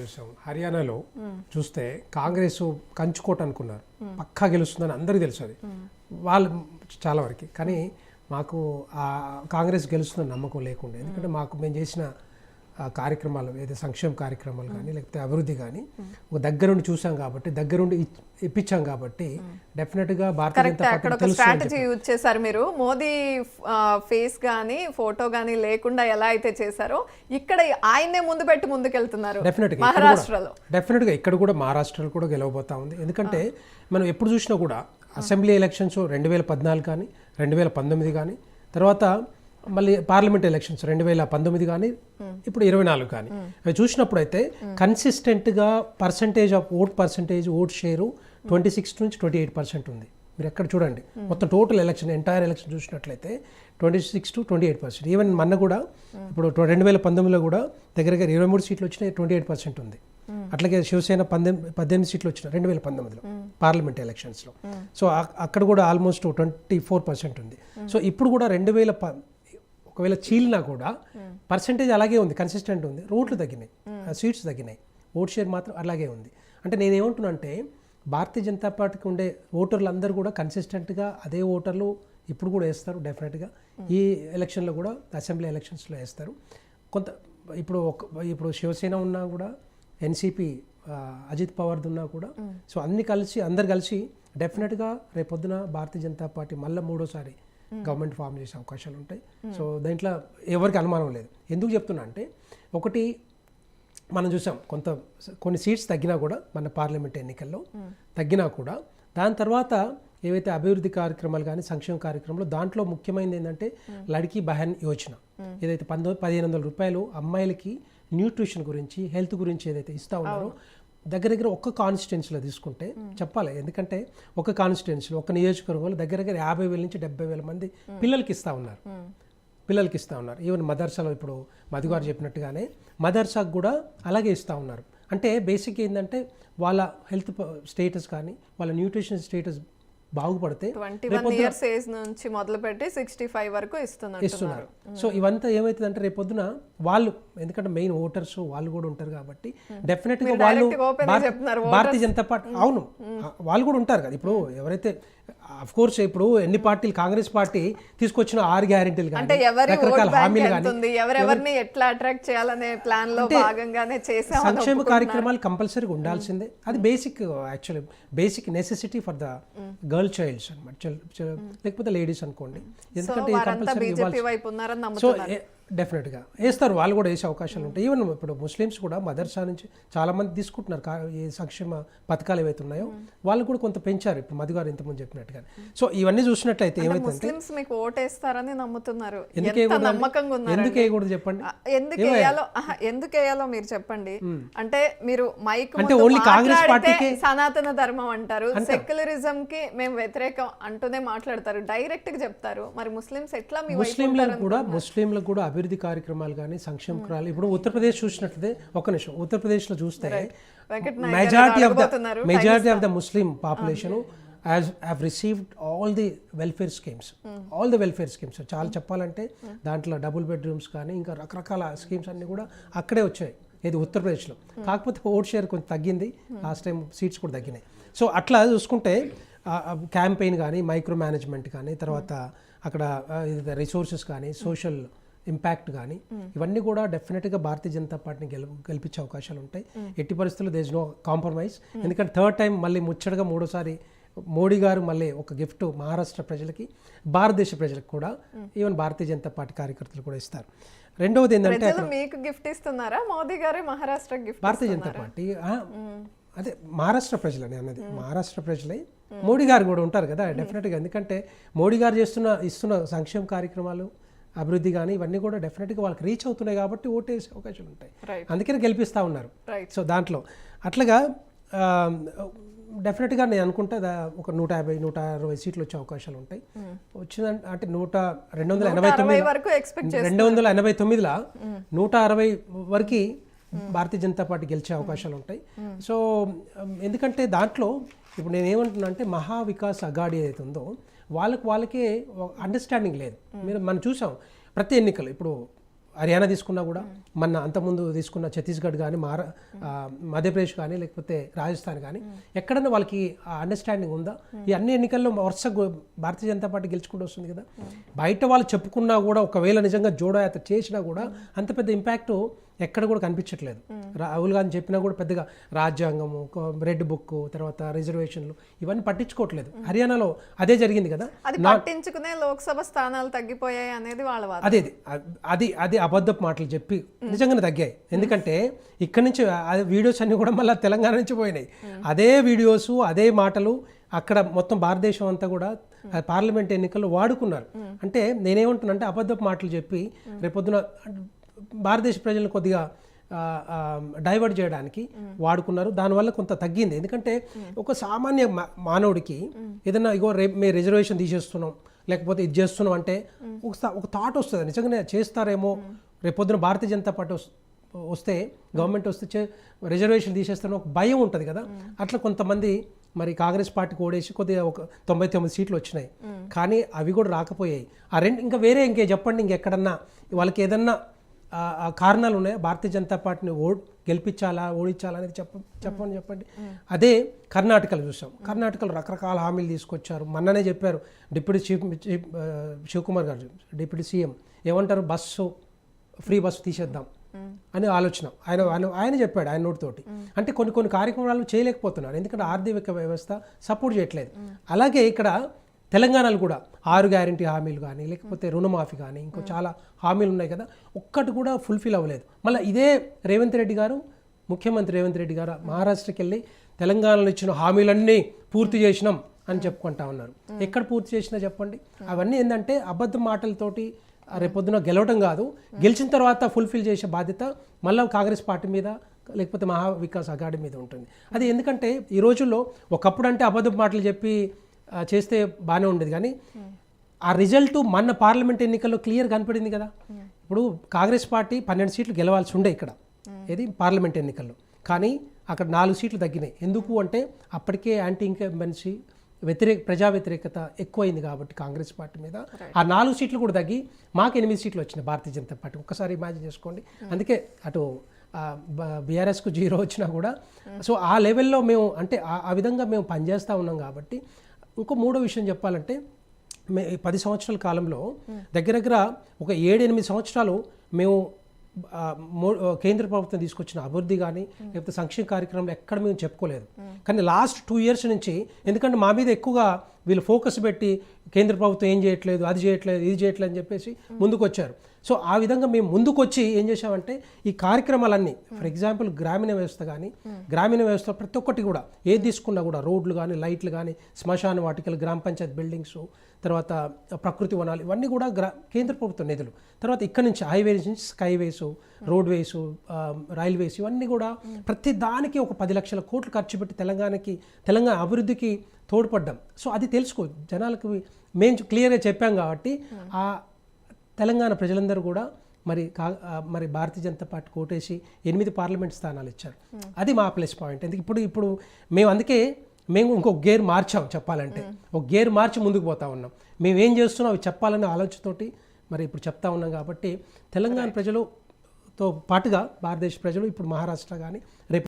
చూసాం. హర్యానాలో చూస్తే కాంగ్రెస్ కంచుకోట అనుకున్నారు, పక్కా గెలుస్తుందని అందరికీ తెలుసు. అది వాళ్ళు చాలా వరకు, కానీ మాకు కాంగ్రెస్ గెలుస్తుందని నమ్మకం లేకుండా, ఎందుకంటే మేము చేసిన కార్యక్రమాలు ఏదైతే సంక్షేమ కార్యక్రమాలు కానీ లేకపోతే అభివృద్ధి కానీ ఒక దగ్గరుండి చూసాం కాబట్టి, దగ్గరుండి ఇప్పించాం కాబట్టి డెఫినెట్గా Bharatiya Janata party strategy use చేశారు మీరు. మోదీ ఫేస్ కానీ ఫోటో కానీ లేకుండా ఎలా అయితే చేశారో ఇక్కడ ఆయన్నే ముందు పెట్టి ముందుకెళ్తున్నారు. డెఫినెట్గా ఇక్కడ కూడా మహారాష్ట్రలో కూడా గెలవబోతా ఉంది. ఎందుకంటే మనం ఎప్పుడు చూసినా కూడా అసెంబ్లీ ఎలక్షన్స్ 2014 కానీ 2019 కానీ తర్వాత మళ్ళీ పార్లమెంట్ ఎలక్షన్స్ 2019 కానీ ఇప్పుడు 24 కానీ అవి చూసినప్పుడు అయితే కన్సిస్టెంట్గా ఓట్ షేరు 26 నుంచి 28% ఉంది. మీరు ఎక్కడ చూడండి, మొత్తం టోటల్ ఎలక్షన్ ఎంటైర్ ఎలక్షన్ చూసినట్లయితే 26 to 28%. ఈవెన్ మొన్న కూడా ఇప్పుడు 2019లో కూడా దగ్గరగా 23 సీట్లు వచ్చినాయి, 28% ఉంది. అట్లాగే శివసేన 18 సీట్లు వచ్చినాయి 2019లో పార్లమెంట్ ఎలక్షన్స్లో. సో అక్కడ కూడా ఆల్మోస్ట్ 24% ఉంది. సో ఇప్పుడు కూడా ఒకవేళ చీలినా కూడా పర్సెంటేజ్ అలాగే ఉంది, కన్సిస్టెంట్ ఉంది. రోడ్లు తగ్గినాయి, సీట్స్ తగ్గినాయి, ఓట్ షేర్ మాత్రం అలాగే ఉంది. అంటే నేనేమంటున్నా అంటే భారతీయ జనతా పార్టీకి ఉండే ఓటర్లు అందరూ కూడా కన్సిస్టెంట్గా అదే ఓటర్లు ఇప్పుడు కూడా వేస్తారు. డెఫినెట్గా ఈ ఎలక్షన్లో కూడా అసెంబ్లీ ఎలక్షన్స్లో వేస్తారు. ఇప్పుడు శివసేన ఉన్నా కూడా, ఎన్సీపీ అజిత్ పవార్ది ఉన్నా కూడా, సో అందరు కలిసి డెఫినెట్గా రేపొద్దున భారతీయ జనతా పార్టీ మళ్ళీ మూడోసారి గవర్నమెంట్ ఫామ్ చేసే అవకాశాలు ఉంటాయి. సో దాంట్లో ఎవరికి అనుమానం లేదు. ఎందుకు చెప్తున్నా అంటే, ఒకటి మనం చూసాం కొన్ని సీట్స్ తగ్గినా కూడా మన పార్లమెంట్ ఎన్నికల్లో తగ్గినా కూడా దాని తర్వాత ఏవైతే అభివృద్ధి కార్యక్రమాలు కానీ సంక్షేమ కార్యక్రమాలు దాంట్లో ముఖ్యమైనది ఏంటంటే లడ్కీ బహన్ యోజన, ఏదైతే 1500 రూపాయలు అమ్మాయిలకి న్యూట్రిషన్ గురించి హెల్త్ గురించి ఏదైతే ఇస్తా ఉన్నారో దగ్గర ఒక్క కాన్స్టిట్యున్సీలో తీసుకుంటే చెప్పాలి. ఎందుకంటే ఒక కాన్స్టిట్యున్సీలో ఒక నియోజకవర్గంలో దగ్గర 50,000 నుంచి 70,000 మంది పిల్లలకి ఇస్తూ ఉన్నారు. ఈవెన్ మదర్సాలో ఇప్పుడు మధు గారు చెప్పినట్టుగానే మదర్సాకు కూడా అలాగే ఇస్తూ ఉన్నారు. అంటే బేసిక్ ఏంటంటే వాళ్ళ హెల్త్ స్టేటస్ కానీ వాళ్ళ న్యూట్రిషన్ స్టేటస్ బాగుపడితే 21 ఇయర్స్ ఏజ్ నుంచి మొదలుపెట్టి 65 వరకు ఇస్తున్నారు. సో ఇవంతా ఏమవుతుందంటే రేపొద్దున వాళ్ళు, ఎందుకంటే మెయిన్ ఓటర్స్ వాళ్ళు కూడా ఉంటారు కాబట్టి డెఫినెట్గా వాళ్ళు భారతీయ జనతా పార్టీ, అవును వాళ్ళు కూడా ఉంటారు కదా. ఇప్పుడు ఎవరైతే అఫ్ కోర్స్ ఇప్పుడు ఎన్ని పార్టీలు, కాంగ్రెస్ పార్టీ తీసుకొచ్చిన 6 గ్యారెంటీలు కానీ రకరకాల హామీలు కానీ ఎవరెవరిని ఎట్లా అట్రాక్ట్ చేయాలనే ప్లాన్ లో భాగంగానే చేసే సంక్షేమ కార్యక్రమాలు కంపల్సరీగా ఉండాల్సిందే. అది actually basic necessity for the girl child's అన్నమాట, లేకపోతే లేడీస్ అనుకోండి. ఎందుకంటే సో డెఫినెట్గా వేస్తారు, వాళ్ళు కూడా వేసే అవకాశాలు ఉంటాయి. ఈవెన్ ఇప్పుడు ముస్లిమ్స్ కూడా మదర్సా నుంచి చాలా మంది తీసుకుంటున్నారు. ఈ సంక్షేమ పథకాలు ఏవైతే ఉన్నాయో వాళ్ళు కూడా కొంత పెంచారు, ఇప్పుడు మధు గారు ఇంతకుముందు చెప్పినట్టుగా. సో ఇవన్నీ చూసినట్లయితే ఏమైతే మీకు ఓటేస్తారని నమ్ముతున్నారు, ఎందుకు వేయకూడదు చెప్పండి, ఎందుకు వేయాలో మీరు చెప్పండి. అంటే మీరు మైక్ అంటే ఓన్లీ కాంగ్రెస్ పార్టీకి సనాతన ధర్మం అంటారు, సెక్యులరిజం కి మేము వ్యతిరేకం అంటూనే మాట్లాడతారు, డైరెక్ట్ గా చెప్తారు. మరి ముస్లిమ్స్ ఎట్లా ముస్లింలకు కూడా అభివృద్ధి కార్యక్రమాలు కానీ సంక్షేమ కార్యాలు, ఇప్పుడు ఉత్తరప్రదేశ్ చూసినట్లయితే ఉత్తరప్రదేశ్లో చూస్తే majority of the Muslim population have received all the welfare schemes. చాలా చెప్పాలంటే దాంట్లో డబుల్ బెడ్రూమ్స్ కానీ ఇంకా రకరకాల స్కీమ్స్ అన్నీ కూడా అక్కడే వచ్చాయి, ఇది ఉత్తరప్రదేశ్లో. కాకపోతే ఓట్ షేర్ కొంచెం తగ్గింది, లాస్ట్ టైం సీట్స్ కూడా తగ్గినాయి. సో అట్లా చూసుకుంటే క్యాంపెయిన్ కానీ మైక్రో మేనేజ్మెంట్ కానీ తర్వాత అక్కడ రిసోర్సెస్ కానీ సోషల్ ఇంపాక్ట్ కానీ ఇవన్నీ కూడా డెఫినెట్గా భారతీయ జనతా పార్టీని గెలిపించే అవకాశాలు ఉంటాయి. ఎట్టి పరిస్థితుల్లో దేర్ ఇస్ నో కాంప్రమైజ్. ఎందుకంటే థర్డ్ టైం మళ్ళీ ముచ్చటగా మూడోసారి మోడీ గారు మళ్ళీ ఒక గిఫ్ట్ మహారాష్ట్ర ప్రజలకి, భారతదేశ ప్రజలకు కూడా, ఈవెన్ భారతీయ జనతా పార్టీ కార్యకర్తలు కూడా ఇస్తారు. రెండవది ఏంటంటే మీకు గిఫ్ట్ ఇస్తున్నారా మోదీ గారు మహారాష్ట్ర గిఫ్ట్? భారతీయ జనతా పార్టీ అదే మహారాష్ట్ర ప్రజలని అన్నది, మహారాష్ట్ర ప్రజలే మోడీ గారు కూడా ఉంటారు కదా డెఫినెట్గా. ఎందుకంటే మోడీ గారు ఇస్తున్న సంక్షేమ కార్యక్రమాలు అభివృద్ధి కానీ ఇవన్నీ కూడా డెఫినెట్గా వాళ్ళకి రీచ్ అవుతున్నాయి కాబట్టి ఓటేసే అవకాశాలు ఉంటాయి, అందుకనే గెలిపిస్తూ ఉన్నారు. సో దాంట్లో అట్లాగా డెఫినెట్గా నేను అనుకుంటా ఒక 150-160 సీట్లు వచ్చే అవకాశాలు ఉంటాయి. వచ్చిందంటే అంటే 289లో 160 వరకు భారతీయ జనతా పార్టీ గెలిచే అవకాశాలు ఉంటాయి. సో ఎందుకంటే దాంట్లో ఇప్పుడు నేను ఏమంటున్నా అంటే మహా వికాస్ అఘాడీ ఏదైతే ఉందో వాళ్ళకే అండర్స్టాండింగ్ లేదు. మనం చూసాం ప్రతి ఎన్నికలు, ఇప్పుడు హర్యానా తీసుకున్నా కూడా మన అంతకుముందు తీసుకున్న ఛత్తీస్గఢ్ కానీ మధ్యప్రదేశ్ కానీ లేకపోతే రాజస్థాన్ కానీ ఎక్కడన్నా వాళ్ళకి ఆ అండర్స్టాండింగ్ ఉందా? ఈ అన్ని ఎన్నికల్లో వరుస భారతీయ జనతా పార్టీ గెలుచుకుంటూ వస్తుంది కదా. బయట వాళ్ళు చెప్పుకున్నా కూడా ఒకవేళ నిజంగా జోడో యాత్ర చేసినా కూడా అంత పెద్ద ఇంపాక్ట్ ఎక్కడ కూడా కనిపించట్లేదు. రాహుల్ గాంధీ చెప్పినా కూడా పెద్దగా రాజ్యాంగము, రెడ్ బుక్, తర్వాత రిజర్వేషన్లు ఇవన్నీ పట్టించుకోవట్లేదు. హర్యానాలో అదే జరిగింది కదా. అది పట్టించుకునే లోక్సభ స్థానాలు తగ్గిపోయాయి అనేది వాళ్ళ వాదన. అది అబద్ధపు మాటలు చెప్పి నిజంగానే తగ్గాయి. ఎందుకంటే ఇక్కడ నుంచి వీడియోస్ అన్ని కూడా మళ్ళీ తెలంగాణ నుంచి పోయినాయి. అదే వీడియోస్ అదే మాటలు అక్కడ మొత్తం భారతదేశం అంతా కూడా పార్లమెంట్ ఎన్నికల్లో వాడుకున్నారు. అంటే నేనేమంటున్నానంటే అబద్ధపు మాటలు చెప్పి రేపొద్దున భారతదేశ ప్రజలను కొద్దిగా డైవర్ట్ చేయడానికి వాడుకున్నారు. దానివల్ల కొంత తగ్గింది. ఎందుకంటే ఒక సామాన్య మానవుడికి ఏదైనా ఇగో రేపు మేము రిజర్వేషన్ తీసేస్తున్నాం లేకపోతే ఇది చేస్తున్నాం అంటే ఒక థాట్ వస్తుంది, నిజంగానే చేస్తారేమో రేపొద్దున భారతీయ జనతా పార్టీ వస్తే గవర్నమెంట్ వస్తే రిజర్వేషన్ తీసేస్తారని ఒక భయం ఉంటుంది కదా. అట్లా కొంతమంది మరి కాంగ్రెస్ పార్టీకి ఓడేసి కొద్దిగా ఒక 99 సీట్లు వచ్చినాయి, కానీ అవి కూడా రాకపోయాయి. ఆ రెండు ఇంకా వేరే చెప్పండి, ఇంకెక్కడన్నా వాళ్ళకి ఏదన్నా కారణాలు ఉన్నాయా భారతీయ జనతా పార్టీని గెలిపించాలా ఓడించాలా అనేది చెప్పండి. అదే కర్ణాటకలో చూసాం. కర్ణాటకలో రకరకాల హామీలు తీసుకొచ్చారు. మొన్ననే చెప్పారు డిప్యూటీ చీఫ్ శివకుమార్ గారు, డిప్యూటీ సీఎం ఏమంటారు, ఫ్రీ బస్సు తీసేద్దాం అని ఆలోచన ఆయన చెప్పాడు ఆయన నోటితోటి. అంటే కొన్ని కార్యక్రమాలు చేయలేకపోతున్నారు, ఎందుకంటే ఆర్థిక వ్యవస్థ సపోర్ట్ చేయట్లేదు. అలాగే ఇక్కడ తెలంగాణలో కూడా 6 గ్యారెంటీ హామీలు కానీ లేకపోతే రుణమాఫీ కానీ ఇంకో చాలా హామీలు ఉన్నాయి కదా, ఒక్కటి కూడా ఫుల్ఫిల్ అవ్వలేదు. మళ్ళీ ఇదే ముఖ్యమంత్రి రేవంత్ రెడ్డి గారు మహారాష్ట్రకి వెళ్ళి తెలంగాణలో ఇచ్చిన హామీలన్నీ పూర్తి చేసినాం అని చెప్పుకుంటా ఉన్నారు. ఎక్కడ పూర్తి చేసినా చెప్పండి. అవన్నీ ఏంటంటే అబద్ధ మాటలతోటి రేపొద్దున గెలవడం కాదు, గెలిచిన తర్వాత ఫుల్ఫిల్ చేసే బాధ్యత మళ్ళీ కాంగ్రెస్ పార్టీ మీద లేకపోతే మహా వికాస్ అఘాడీ మీద ఉంటుంది. అది ఎందుకంటే ఈ రోజుల్లో ఒకప్పుడు అంటే అబద్ధ మాటలు చెప్పి చేస్తే బాగానే ఉండేది, కానీ ఆ రిజల్ట్ మన పార్లమెంట్ ఎన్నికల్లో క్లియర్ కనపడింది కదా. ఇప్పుడు కాంగ్రెస్ పార్టీ 12 సీట్లు గెలవాల్సి ఉండే ఇక్కడ ఏది పార్లమెంట్ ఎన్నికల్లో, కానీ అక్కడ 4 సీట్లు తగ్గినాయి. ఎందుకు అంటే అప్పటికే యాంటీ ఇన్కంబెన్సీ ప్రజా వ్యతిరేకత ఎక్కువైంది కాబట్టి కాంగ్రెస్ పార్టీ మీద ఆ 4 సీట్లు కూడా తగ్గి మాకు 8 సీట్లు వచ్చినాయి భారతీయ జనతా పార్టీ. ఒక్కసారి ఇమాజిన్ చేసుకోండి. అందుకే అటు బీఆర్ఎస్కు 0 వచ్చినా కూడా సో ఆ లెవెల్లో మేము అంటే ఆ విధంగా మేము పనిచేస్తూ ఉన్నాం కాబట్టి. ఇంకో మూడో విషయం చెప్పాలంటే 10 సంవత్సరాల కాలంలో దగ్గర ఒక 7-8 సంవత్సరాలు మేము కేంద్ర ప్రభుత్వం తీసుకొచ్చిన అభివృద్ధి కానీ లేకపోతే సంక్షేమ కార్యక్రమాలు ఎక్కడ మేము చెప్పుకోలేదు. కానీ లాస్ట్ 2 ఇయర్స్ నుంచి ఎందుకంటే మా మీద ఎక్కువగా వీళ్ళు ఫోకస్ పెట్టి కేంద్ర ప్రభుత్వం ఏం చేయట్లేదు, అది చేయట్లేదు, ఇది చేయట్లేదు అని చెప్పేసి ముందుకు వచ్చారు. సో ఆ విధంగా మేము ముందుకు వచ్చి ఏం చేసామంటే ఈ కార్యక్రమాలన్నీ ఫర్ ఎగ్జాంపుల్ గ్రామీణ వ్యవస్థ కానీ గ్రామీణ వ్యవస్థ ప్రతి ఒక్కటి కూడా ఏది తీసుకున్నా కూడా రోడ్లు కానీ లైట్లు కానీ శ్మశాన వాటికలు గ్రామ పంచాయత్ బిల్డింగ్స్ తర్వాత ప్రకృతి వనాలు ఇవన్నీ కూడా కేంద్ర ప్రభుత్వ నిధులు. తర్వాత ఇక్కడ నుంచి హైవేస్ నుంచి స్కైవేస్, రోడ్వేస్, రైల్వేస్ ఇవన్నీ కూడా ప్రతి దానికి ఒక 10 లక్షల కోట్లు ఖర్చు పెట్టి తెలంగాణ అభివృద్ధికి తోడ్పడ్డాం. సో అది తెలుసుకో జనాలకు మేము క్లియర్గా చెప్పాం కాబట్టి ఆ తెలంగాణ ప్రజలందరూ కూడా మరి భారతీయ జనతా పార్టీ కోటేసి 8 పార్లమెంట్ స్థానాలు ఇచ్చారు. అది మా ప్లస్ పాయింట్. ఎందుకు ఇప్పుడు మేము ఇంకొక గేర్ మార్చాం చెప్పాలంటే, ఒక గేర్ మార్చి ముందుకు పోతా ఉన్నాం. మేము ఏం చేస్తున్నాం అవి చెప్పాలనే ఆలోచనతోటి మరి ఇప్పుడు చెప్తా ఉన్నాం కాబట్టి తెలంగాణ ప్రజలతో పాటుగా భారతదేశ ప్రజలు ఇప్పుడు మహారాష్ట్ర కానీ రేపు